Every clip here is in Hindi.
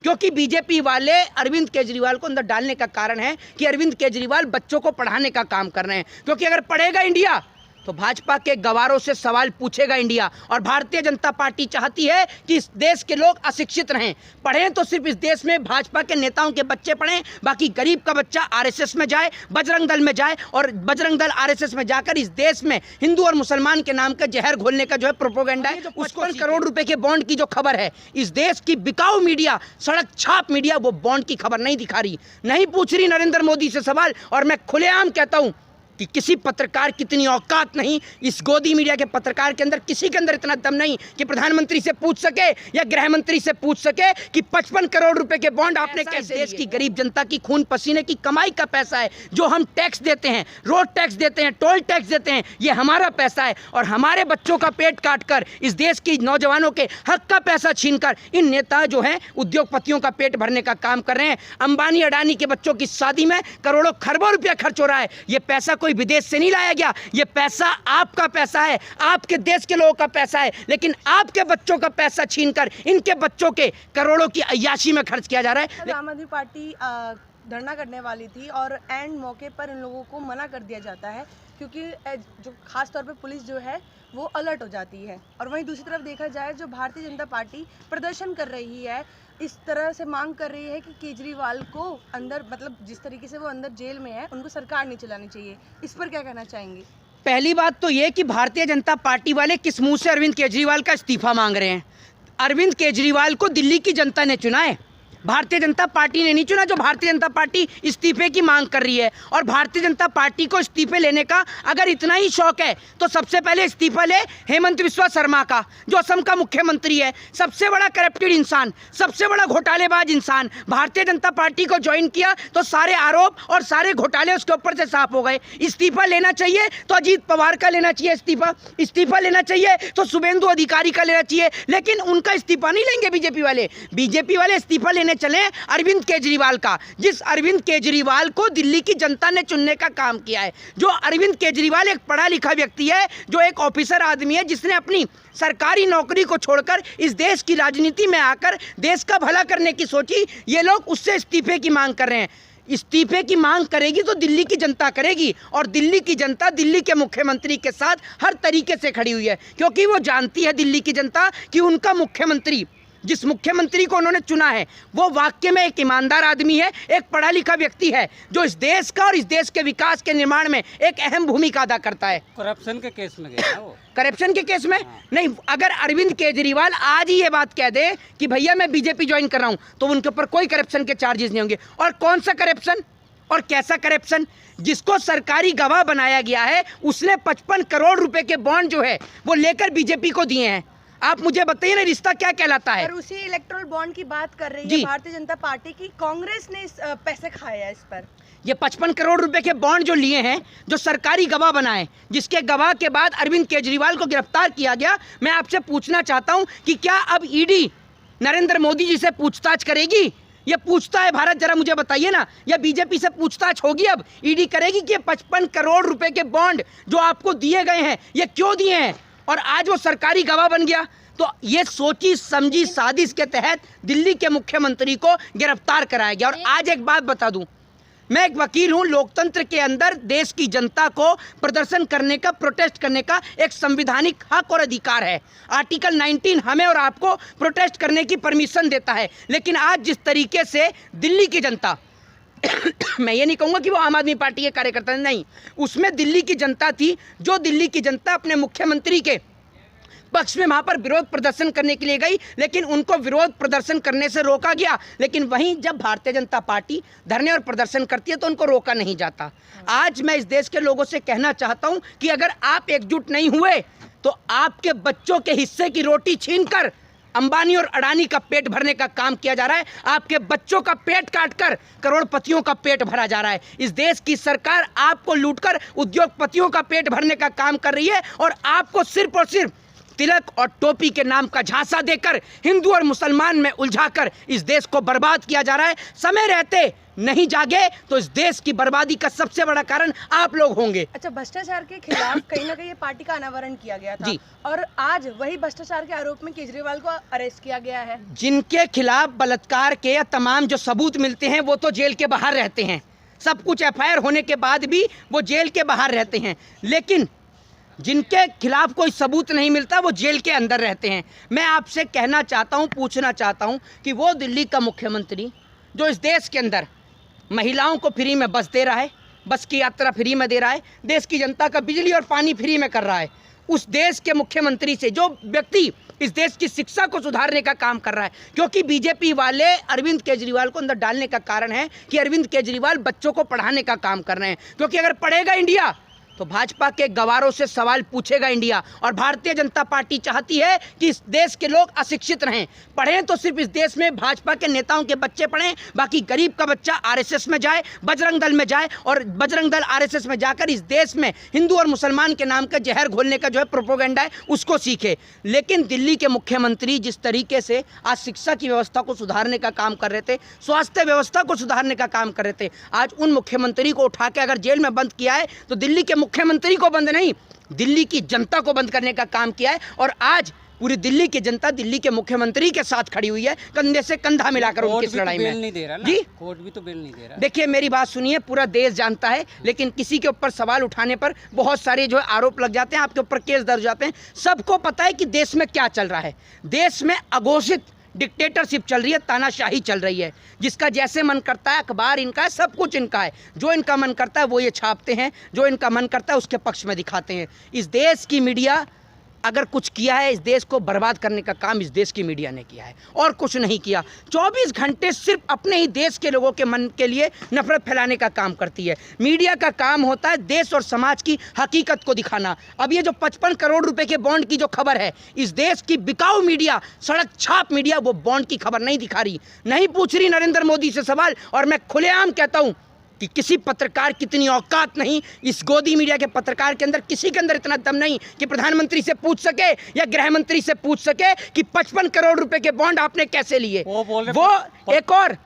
क्योंकि बीजेपी वाले अरविंद केजरीवाल को अंदर डालने का कारण है कि अरविंद केजरीवाल बच्चों को पढ़ाने का काम कर रहे हैं। क्योंकि अगर पढ़ेगा इंडिया तो भाजपा के गवारों से सवाल पूछेगा इंडिया। और भारतीय जनता पार्टी चाहती है कि इस देश के लोग अशिक्षित रहें। पढ़ें तो सिर्फ इस देश में भाजपा के नेताओं के बच्चे पढ़ें, बाकी गरीब का बच्चा आरएसएस में जाए, बजरंग दल में जाए, और बजरंग दल आरएसएस में जाकर इस देश में हिंदू और मुसलमान के नाम का जहर घोलने का जो है प्रोपोगेंडा है, उसको 55 करोड़ रुपए के बॉन्ड की जो खबर है, इस देश की बिकाऊ मीडिया, सड़क छाप मीडिया वो बॉन्ड की खबर नहीं दिखा रही, नहीं पूछ रही नरेंद्र मोदी से सवाल। और मैं खुलेआम कहता हूं कि किसी पत्रकार की इतनी औकात नहीं, इस गोदी मीडिया के पत्रकार के अंदर किसी के अंदर इतना दम नहीं कि प्रधानमंत्री से पूछ सके या गृह मंत्री से पूछ सके कि 55 करोड़ रुपए के बॉन्ड आपने कैसे। देश की गरीब जनता की खून पसीने की कमाई का पैसा है, जो हम टैक्स देते हैं, रोड टैक्स देते हैं, टोल टैक्स देते हैं, ये हमारा पैसा है। और हमारे बच्चों का पेट काटकर, इस देश की नौजवानों के हक का पैसा छीनकर इन नेता जो हैं उद्योगपतियों का पेट भरने का काम कर रहे हैं। अंबानी अडानी के बच्चों की शादी में करोड़ों खरबों रुपया खर्च हो रहा है। ये पैसा कोई विदेश से नहीं लाया गया, ये पैसा आपका पैसा है, आपके देश के लोगों का पैसा है। लेकिन आपके बच्चों का पैसा छीनकर इनके बच्चों के करोड़ों की अय्याशी में खर्च किया जा रहा है। आम आदमी पार्टी धरना करने वाली थी और एंड मौके पर इन लोगों को मना कर दिया जाता है, क्योंकि जो खास तौर पे पुलिस जो है वो अलर्ट हो जाती है। और वहीं दूसरी तरफ देखा जाए, जो भारतीय जनता पार्टी प्रदर्शन कर रही है, इस तरह से मांग कर रही है कि केजरीवाल को अंदर, मतलब जिस तरीके से वो अंदर जेल में है, उनको सरकार नहीं चलानी चाहिए। इस पर क्या कहना चाहेंगे? पहली बात तो ये कि भारतीय जनता पार्टी वाले किस मुंह से अरविंद केजरीवाल का इस्तीफा मांग रहे हैं। अरविंद केजरीवाल को दिल्ली की जनता ने चुना है, भारतीय जनता पार्टी ने नहीं चुना। जो भारतीय जनता पार्टी इस्तीफे की मांग कर रही है, और भारतीय जनता पार्टी को इस्तीफे लेने का अगर इतना ही शौक है तो सबसे पहले इस्तीफा ले हेमंत बिस्वा शर्मा का, जो असम का मुख्यमंत्री है, सबसे बड़ा करप्टेड इंसान, सबसे बड़ा घोटालेबाज इंसान। भारतीय जनता पार्टी को ज्वाइन किया तो सारे आरोप और सारे घोटाले उसके ऊपर से साफ हो गए। इस्तीफा लेना चाहिए तो अजीत पवार का लेना चाहिए इस्तीफा लेना चाहिए तो शुभेंदु अधिकारी का लेना चाहिए, लेकिन उनका इस्तीफा नहीं लेंगे बीजेपी वाले। बीजेपी वाले इस्तीफा लेने चले अरविंद केजरीवाल का, जिस अरविंद केजरीवाल को दिल्ली की जनता ने चुनने का काम किया है। जो अरविंद केजरीवाल एक पढ़ा लिखा व्यक्ति है, जो एक ऑफिसर आदमी है, जिसने अपनी सरकारी नौकरी को छोड़कर इस देश की राजनीति में आकर देश का भला करने की सोची। ये लोग उससे इस्तीफे की मांग कर रहे हैं। इस्तीफे की मांग करेगी तो दिल्ली की जनता करेगी, और दिल्ली की जनता दिल्ली के मुख्यमंत्री के साथ हर तरीके से खड़ी हुई है, क्योंकि वो जानती है दिल्ली की जनता कि उनका मुख्यमंत्री, जिस मुख्यमंत्री को उन्होंने चुना है, वो वाकई में एक ईमानदार आदमी है, एक पढ़ा लिखा व्यक्ति है, जो इस देश का और इस देश के विकास के निर्माण में एक अहम भूमिका अदा करता है। करप्शन के केस में गया वो, करप्शन के केस में नहीं। अगर अरविंद केजरीवाल आज ही ये बात कह दे कि भैया मैं बीजेपी ज्वाइन कर रहा हूं, तो उनके ऊपर कोई करप्शन के चार्जेस नहीं होंगे। और कौन सा करप्शन और कैसा करप्शन? जिसको सरकारी गवाह बनाया गया है, उसने 55 करोड़ रुपए के बॉन्ड जो है वो लेकर बीजेपी को दिए हैं। आप मुझे बताइए ना, रिश्ता क्या कहलाता है? और उसी इलेक्टोरल बॉन्ड की बात कर रही है भारतीय जनता पार्टी की। कांग्रेस ने पैसे खाए हैं इस पर। ये 55 करोड़ रुपए के बॉन्ड जो लिए हैं, जो सरकारी गवाह बनाए, जिसके गवाह के बाद अरविंद केजरीवाल को गिरफ्तार किया गया। मैं आपसे पूछना चाहता हूं कि क्या अब ईडी नरेंद्र मोदी जी से पूछताछ करेगी? ये पूछता है भारत, जरा मुझे बताइए ना, या बीजेपी से पूछताछ होगी? अब ईडी करेगी कि ये 55 करोड़ रुपए के बॉन्ड जो आपको दिए गए हैं, ये क्यों दिए हैं, और आज वो सरकारी गवाह बन गया? तो ये सोची समझी साजिश के तहत दिल्ली के मुख्यमंत्री को गिरफ्तार कराया गया। और आज एक बात बता दूं, मैं एक वकील हूं। लोकतंत्र के अंदर देश की जनता को प्रदर्शन करने का, प्रोटेस्ट करने का एक संवैधानिक हक और अधिकार है। आर्टिकल 19 हमें और आपको प्रोटेस्ट करने की परमिशन देता है। लेकिन आज जिस तरीके से दिल्ली की जनता मैं ये नहीं कहूँगा कि वो आम आदमी पार्टी के कार्यकर्ता नहीं, उसमें दिल्ली की जनता थी, जो दिल्ली की जनता अपने मुख्यमंत्री के पक्ष में वहाँ पर विरोध प्रदर्शन करने के लिए गई, लेकिन उनको विरोध प्रदर्शन करने से रोका गया। लेकिन वहीं जब भारतीय जनता पार्टी धरने और प्रदर्शन करती है तो उनको रोका नहीं जाता। आज मैं इस देश के लोगों से कहना चाहता हूँ कि अगर आप एकजुट नहीं हुए तो आपके बच्चों के हिस्से की रोटी छीनकर अंबानी और अडानी का पेट भरने का काम किया जा रहा है। आपके बच्चों का पेट काटकर करोड़पतियों का पेट भरा जा रहा है। इस देश की सरकार आपको लूटकर उद्योगपतियों का पेट भरने का काम कर रही है, और आपको सिर्फ और सिर्फ तिलक और टोपी के नाम का झांसा देकर हिंदू और मुसलमान में उलझाकर इस देश को बर्बाद किया जा रहा है। समय रहते नहीं जागे तो इस देश की बर्बादी का सबसे बड़ा कारण आप लोग होंगे। अच्छा, भ्रष्टाचार के खिलाफ कहीं ना कहीं ये पार्टी का अनावरण किया गया था जी। और आज वही भ्रष्टाचार के आरोप में केजरीवाल को अरेस्ट किया गया है। जिनके खिलाफ बलात्कार के या तमाम जो सबूत मिलते हैं वो तो जेल के बाहर रहते हैं, सब कुछ एफआईआर होने के बाद भी वो जेल के बाहर रहते हैं, लेकिन जिनके खिलाफ कोई सबूत नहीं मिलता वो जेल के अंदर रहते हैं। मैं आपसे कहना चाहता हूं, पूछना चाहता हूं कि वो दिल्ली का मुख्यमंत्री जो इस देश के अंदर महिलाओं को फ्री में बस दे रहा है, बस की यात्रा फ्री में दे रहा है, देश की जनता का बिजली और पानी फ्री में कर रहा है, उस देश के मुख्यमंत्री से जो व्यक्ति इस देश की शिक्षा को सुधारने का काम कर रहा है, क्योंकि बीजेपी वाले अरविंद केजरीवाल को अंदर डालने का कारण है कि अरविंद केजरीवाल बच्चों को पढ़ाने का काम कर रहे हैं, क्योंकि अगर पढ़ेगा इंडिया तो भाजपा के गवारों से सवाल पूछेगा इंडिया। और भारतीय जनता पार्टी चाहती है कि इस देश के लोग अशिक्षित रहें, पढ़ें तो सिर्फ इस देश में भाजपा के नेताओं के बच्चे पढ़ें, बाकी गरीब का बच्चा आरएसएस में जाए, बजरंग दल में जाए और बजरंग दल आरएसएस में जाकर इस देश में हिंदू और मुसलमान के नाम का जहर घोलने का जो है प्रोपोगेंडा है उसको सीखे। लेकिन दिल्ली के मुख्यमंत्री जिस तरीके से आज शिक्षा की व्यवस्था को सुधारने का काम कर रहे थे, स्वास्थ्य व्यवस्था को सुधारने का काम कर रहे थे, आज उन मुख्यमंत्री को उठा के अगर जेल में बंद किया है तो दिल्ली के मुख्यमंत्री को बंद नहीं, दिल्ली की जनता को बंद करने का काम किया है। और आज पूरी दिल्ली की जनता दिल्ली के मुख्यमंत्री के साथ खड़ी हुई है, कंधे से कंधा मिलाकर उनकी इस लड़ाई में। नहीं दे रहा ना, जी, कोर्ट भी तो बेल नहीं दे रहा। देखिए मेरी बात सुनिए, पूरा देश जानता है, लेकिन किसी के ऊपर सवाल उठाने पर बहुत सारे जो है आरोप लग जाते हैं, आपके ऊपर केस दर्ज हो जाते हैं। सबको पता है कि देश में क्या चल रहा है, देश में अघोषित डिक्टेटरशिप चल रही है, तानाशाही चल रही है, जिसका जैसे मन करता है अखबार इनका है, सब कुछ इनका है, जो इनका मन करता है वो ये छापते हैं, जो इनका मन करता है उसके पक्ष में दिखाते हैं। इस देश की मीडिया अगर कुछ किया है, इस देश को बर्बाद करने का काम इस देश की मीडिया ने किया है और कुछ नहीं किया। 24 घंटे सिर्फ अपने ही देश के लोगों के मन के लिए नफरत फैलाने का काम करती है। मीडिया का काम होता है देश और समाज की हकीकत को दिखाना। अब ये जो 55 करोड़ रुपए के बॉन्ड की जो खबर है, इस देश की बिकाऊ मीडिया, सड़क छाप मीडिया वो बॉन्ड की खबर नहीं दिखा रही, नहीं पूछ रही नरेंद्र मोदी से सवाल। और मैं खुलेआम कहता हूँ कि किसी पत्रकार की इतनी औकात नहीं, इस गोदी मीडिया के पत्रकार के अंदर किसी के अंदर इतना दम नहीं कि प्रधानमंत्री से पूछ सके या गृह मंत्री से पूछ सके कि 55 करोड़ रुपए के बॉन्ड आपने कैसे लिए। वो एक और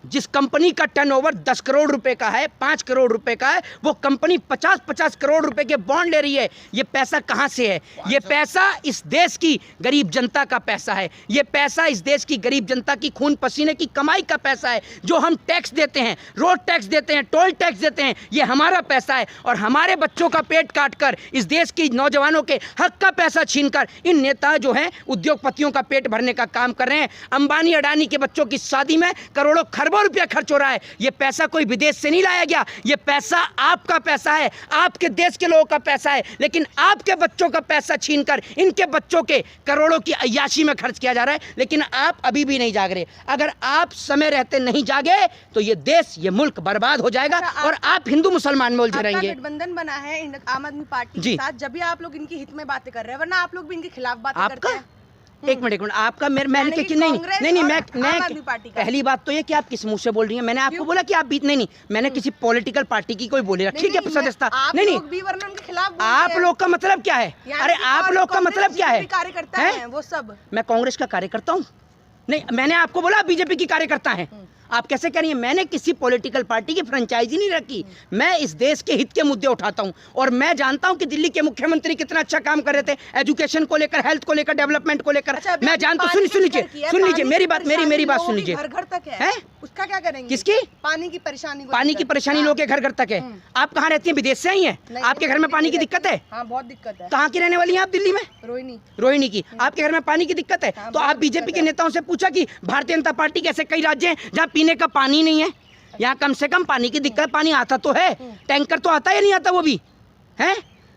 जिस कंपनी का टर्नओवर 10 करोड़ रुपए का है, 5 करोड़ रुपए का है, वो कंपनी 50-50 करोड़ रुपए के बॉन्ड ले रही है। ये पैसा कहां से है? ये पैसा इस देश की गरीब जनता का पैसा है, ये पैसा इस देश की गरीब जनता की खून पसीने की कमाई का पैसा है। जो हम टैक्स देते हैं, रोड टैक्स देते हैं, टोल टैक्स देते हैं, ये हमारा पैसा है। और हमारे बच्चों का पेट काटकर, इस देश की नौजवानों के हक का पैसा छीनकर इन नेता जो हैं उद्योगपतियों का पेट भरने का काम कर रहे हैं। अंबानी अडानी के बच्चों की शादी में करोड़ों खरबों रुपया खर्च हो रहा है। ये पैसा कोई विदेश से नहीं लाया गया, ये पैसा आपका पैसा है, आपके देश के लोगों का पैसा है। लेकिन आपके बच्चों का पैसा छीनकर इनके बच्चों के करोड़ों की अय्याशी में खर्च किया जा रहा है। लेकिन आप अभी भी नहीं जाग रहे। अगर आप समय रहते नहीं जागे तो ये देश, ये मुल्क बर्बाद हो जाएगा और आप हिंदू मुसलमान में उलझे रहेंगे। गठबंधन बना है आम आदमी पार्टी के साथ, जब भी आप लोग इनके हित में बातें कर रहे हैं, वरना आप लोग भी इनके खिलाफ बातें करते हैं। एक मिनट आपका मैंने कि नहीं मैं पहली बात तो ये कि आप किस मुंह से बोल रही हैं? मैंने आपको बोला कि आप बीत नहीं मैंने किसी पॉलिटिकल पार्टी की कोई बोले ठीक है सदस्यता नहीं आप लोग का मतलब क्या है? अरे आप लोग का मतलब क्या है? कार्यकर्ता है वो सब। मैं कांग्रेस का कार्यकर्ता हूँ? नहीं, मैंने आपको बोला बीजेपी की कार्यकर्ता है। आप कैसे कह रही हैं? मैंने किसी पॉलिटिकल पार्टी की फ्रेंचाइजी नहीं रखी, मैं इस देश के हित के मुद्दे उठाता हूं। और मैं जानता हूं कि दिल्ली के मुख्यमंत्री कितना अच्छा काम कर रहे थे, एजुकेशन को लेकर, हेल्थ को लेकर, डेवलपमेंट को लेकर। मैं जानता हूं। सुन लीजिए मेरी बात सुन लीजिए। घर घर तक है, उसका क्या करेंगे? किसकी? पानी की परेशानी। पानी की परेशानी लोगों के घर घर तक है। आप कहाँ रहती हैं? विदेश से आई हैं? आपके घर में पानी की दिक्कत है? हाँ, बहुत दिक्कत है। कहाँ की रहने वाली हैं आप? दिल्ली में रोहिणी की। आपके घर में पानी की दिक्कत है? तो आप बीजेपी के नेताओं से पूछा कि भारतीय जनता पार्टी के ऐसे कई राज्य हैं जहाँ पीने का पानी नहीं है, यहाँ कम से कम पानी की दिक्कत, पानी आता तो है, टैंकर तो आता है या नहीं आता? वो भी है,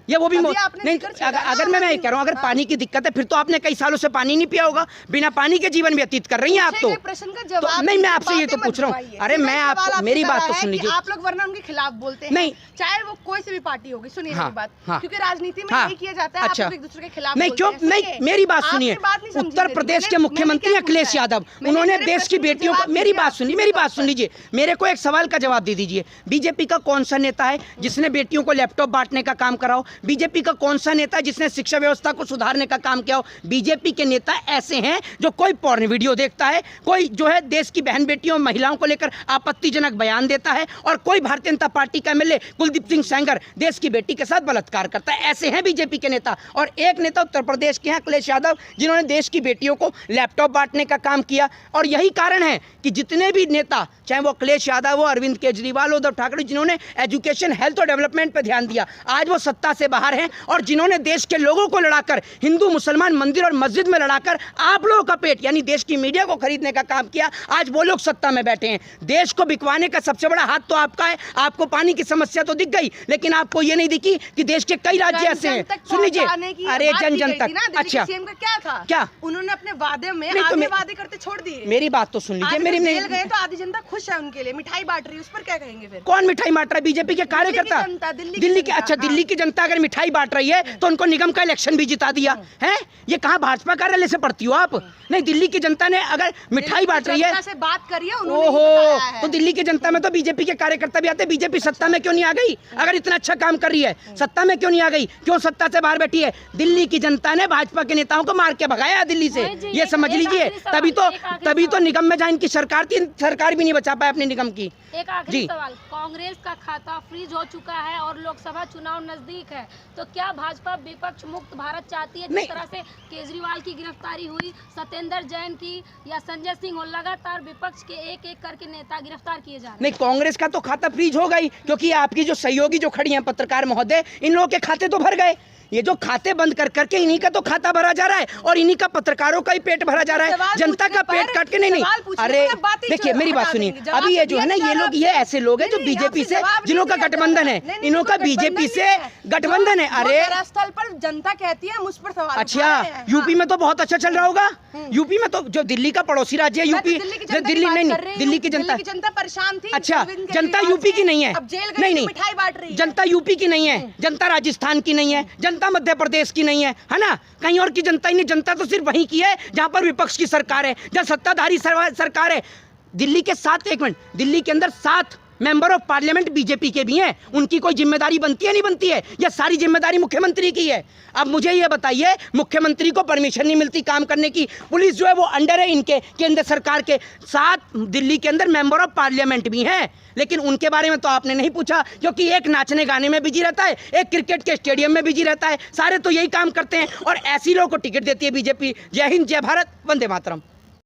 ये वो भी नहीं। अगर मैं कह रहा हूँ, अगर पानी की दिक्कत है फिर तो आपने कई सालों से पानी नहीं पिया होगा, बिना पानी के जीवन व्यतीत कर रही हैं आप। तो नहीं, मैं आपसे ये तो पूछ रहा हूँ। अरे मैं आपको, मेरी बात तो सुन लीजिए। आप लोग वरना उनके खिलाफ बोलते हैं, नहीं, चाहे वो कोई सी भी पार्टी होगी। सुनिए मेरी बात, क्योंकि राजनीति में यही किया जाता है, आप लोग एक दूसरे के खिलाफ नहीं। क्यों नहीं? मेरी बात सुनिए। उत्तर प्रदेश के मुख्यमंत्री अखिलेश यादव, उन्होंने देश की बेटियों को, मेरी बात सुन लीजिए, मेरे को एक सवाल का जवाब दे दीजिए। बीजेपी का कौन सा नेता है जिसने बेटियों को लैपटॉप बांटने का काम कराओ, बीजेपी का कौन सा नेता जिसने शिक्षा व्यवस्था को सुधारने का काम किया हो? बीजेपी के नेता ऐसे हैं जो कोई पॉर्न वीडियो देखता है, कोई जो है देश की बहन बेटियों महिलाओं को लेकर आपत्तिजनक बयान देता है, और कोई भारतीय जनता पार्टी का एमएलए कुलदीप सिंह सेंगर देश की बेटी के साथ बलात्कार करता है। ऐसे हैं बीजेपी के नेता। और एक नेता उत्तर प्रदेश के हैं अखिलेश यादव, जिन्होंने देश की बेटियों को लैपटॉप बांटने का काम किया। और यही कारण है कि जितने भी नेता, चाहे वो अखिलेश यादव हो, अरविंद केजरीवाल हो, उद्धव ठाकरे, जिन्होंने एजुकेशन, हेल्थ और डेवलपमेंट पर ध्यान दिया, आज वो सत्ता से बाहर हैं। और जिन्होंने देश के लोगों को लड़ाकर, हिंदू मुसलमान मंदिर और मस्जिद में लड़ाकर आप लोगों का पेट यानी देश की मीडिया को खरीदने का काम किया, आज वो लोग सत्ता में बैठे हैं। देश को बिकवाने का सबसे बड़ा हाथ तो आपका है। आपको पानी की समस्या तो दिख गई, लेकिन आपको ये नहीं दिखी कि देश के कई राज्य ऐसे हैं। सुन लीजिए, अरे जन जन तक, अच्छा सीएम का क्या था, क्या उन्होंने अपने वादे में नहीं, तो आधे वादे करते छोड़ दिए। मेरी बात तो सुन लीजिए। मेरी जेल गए तो आधी जनता खुश है उनके लिए, मिठाई बांट रही है, उस पर क्या कहेंगे फिर? कौन मिठाई बांट रहा है? बीजेपी के कार्यकर्ता, दिल्ली के। अच्छा, दिल्ली की जनता अगर मिठाई बांट रही है तो उनको निगम का इलेक्शन भी जिता दिया है। ये कहाँ भाजपा कार्यालय से पढ़ती हो आप? नहीं, दिल्ली की जनता ने अगर मिठाई बांट रही है, से बात करिए। ओहो, तो दिल्ली की जनता में तो बीजेपी के कार्यकर्ता भी आते। बीजेपी सत्ता में क्यों नहीं आ गई? अगर इतना अच्छा काम कर रही है, सत्ता में क्यों नहीं आ गई? क्यों सत्ता से बाहर बैठी है? दिल्ली की जनता ने भाजपा के नेताओं को मार के भगाया दिल्ली से, ये समझ लीजिए। तभी तो निगम में जहाँ इनकी सरकार थी, सरकार भी नहीं बचा पाया अपनी निगम की। एक आखिरी सवाल, कांग्रेस का खाता फ्रीज हो चुका है और लोकसभा चुनाव नजदीक है, तो क्या भाजपा विपक्ष मुक्त भारत चाहती है? जिस तरह से केजरीवाल की गिरफ्तारी हुई, सत्येंद्र जैन की या संजय सिंह हो, लगातार विपक्ष के एक एक करके नेता गिरफ्तार किए जा रहे हैं। नहीं, कांग्रेस का तो खाता फ्रीज हो गई, क्योंकि आपकी जो सहयोगी जो खड़ी हैं पत्रकार महोदय, इन लोगों के खाते तो भर गए। ये जो खाते बंद कर करके इन्हीं का तो खाता भरा जा रहा है, और इन्हीं का पत्रकारों का ही पेट भरा जा रहा है। जनता का पेट काट के नहीं। अरे देखिए, मेरी बात सुनिए। अभी ये जो है ना, ये लोग, ये ऐसे लोग हैं जो बीजेपी से, जिन्हों का गठबंधन है, इन्हों का बीजेपी से गठबंधन है। अरे स्थल पर जनता कहती है, मुझ पर सवाल। अच्छा, यूपी में तो बहुत अच्छा चल रहा होगा। यूपी में तो, जो दिल्ली का पड़ोसी राज्य है यूपी, दिल्ली नहीं, दिल्ली की जनता परेशान थी। अच्छा, जनता यूपी की नहीं है। नहीं, जनता यूपी की नहीं है, जनता राजस्थान की नहीं है, जनता मध्य प्रदेश की नहीं है ना? कहीं और की जनता ही नहीं। जनता तो सिर्फ वहीं की है जहां पर विपक्ष की सरकार है, जहां सत्ताधारी सरकार है। दिल्ली के 7, एक मिनट, दिल्ली के अंदर 7 मेंबर ऑफ पार्लियामेंट बीजेपी के भी हैं। उनकी कोई जिम्मेदारी बनती है नहीं बनती है? या सारी जिम्मेदारी मुख्यमंत्री की है? अब मुझे ये बताइए, मुख्यमंत्री को परमिशन नहीं मिलती काम करने की, पुलिस जो है वो अंडर है इनके, केंद्र सरकार के। 7 दिल्ली के अंदर मेंबर ऑफ पार्लियामेंट भी हैं, लेकिन उनके बारे में तो आपने नहीं पूछा, क्योंकि एक नाचने गाने में बिजी रहता है, एक क्रिकेट के स्टेडियम में बिजी रहता है। सारे तो यही काम करते हैं, और ऐसी लोगों को टिकट देती है बीजेपी। जय हिंद, जय भारत, वंदे मातरम।